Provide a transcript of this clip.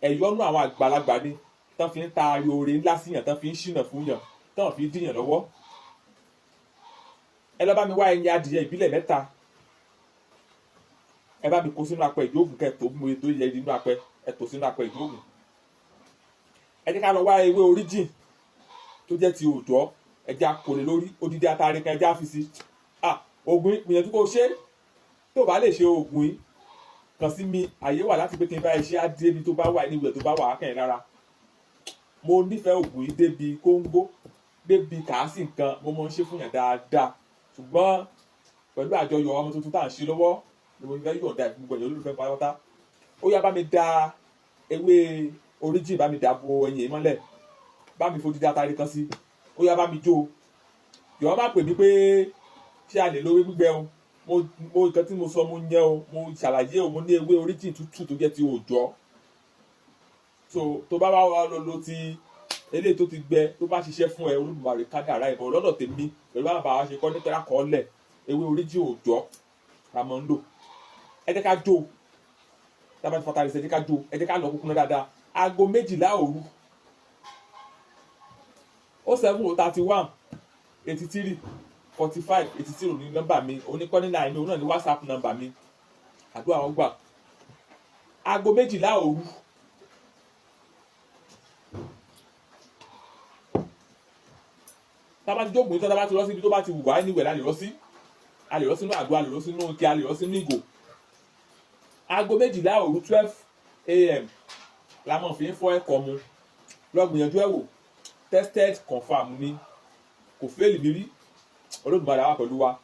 ẹ̀yọ́nú àwọn àgbàlagbà ni tán fi ń ta oore ńlá síyàn, tán fi ń ṣìnà fún yàn, tán fi ń dìyàn lọ́wọ́. Ẹ lọ bá mi wá ẹyin adìyẹ ìbílẹ̀ 3, ẹ bá mi kó sínú apẹ ìjóògùn kẹtò mú ètò yẹ nínú apẹ, ẹ tò sínú apẹ ìjóògùn. Ẹ jẹ́ ká lọ wá ewé origin tó jẹ́ ti òòjọ́, ẹ jẹ́ àkọlé lórí odidi atare kan, ẹ jẹ́ àfi sí. Ògùn ìgbìyànjú kó ṣe, tó bá lè ṣe ògùn yìí kàn sí mi, àyè wà láti pé kí n bá ẹ ṣe á débi tó bá wà níwẹ̀ tó bá wà á kẹ́yìn lára. Mo nífẹ̀ẹ́ ògùn yìí débi kóńgó, débi kàásì nǹkan, mo mọ̀ ń ṣe fún yàn dáadáa. Ṣùgbọ́n pẹ̀lú àjọyọ̀ ọmọ tuntun tá à ń ṣe lọ́wọ́ ni mo fẹ́ yọ̀ǹda ìgbìmọ̀ ìyẹn olólùfẹ́ pátápátá. Ó yá bá mi da ewé origin, bá mi dà bo ẹyin mọ́lẹ̀, bá mi fodidi atare kan sí, ó yá bá mi jó. Jọ̀wọ́ má pè mí pé ṣé a lè lo ewé gbígbẹ o, mo nǹkan tí mo sọ mo yẹn o, mo ṣàlàyé o, mo ní ewé origin tútù tó jẹ́ ti òòjọ́. So tó bá wá lo ti eléyìí tó ti gbẹ, tó bá ṣiṣẹ́ fún ẹ, Olódùmarè kádàrá ìbọn lọ́dọ̀ tèmi pẹ̀lú àwọn bàbá ṣe kọ́ ní pẹ́lá kọ́ọ́lẹ̀, ewé origin òòjọ́ la máa ń lò. Ẹ jẹ́ ká jó, tá a bá ti fata rẹ̀ sí ẹ jẹ́ ká jó, ẹ jẹ́ ká lọ kúkúná dáadáa. Aago 12 òru 0731 83 45 83 ní nọ́mbà mi, oníkọ́ní náà mi, òun náà ní WhatsApp nọ́mbà mi. Àdúrà wọn gbà. Aago 12 òru tá a bá ti jókòó, tá a bá ti lọ síbi tó bá ti wù wá níwẹ̀ la lè lọ sí, a lè lọ sínú àdó, a lè lọ sínú ike, a lè lọ sínú ìgò. Aago 12 òru 12 AM la máa fi ń fọ ẹ̀kọ́ mu. Lọ gbìyànjú ẹ̀ wò, tested confirm ni, kò fail mi rí. Olódùmarè wà pẹ̀lú wa.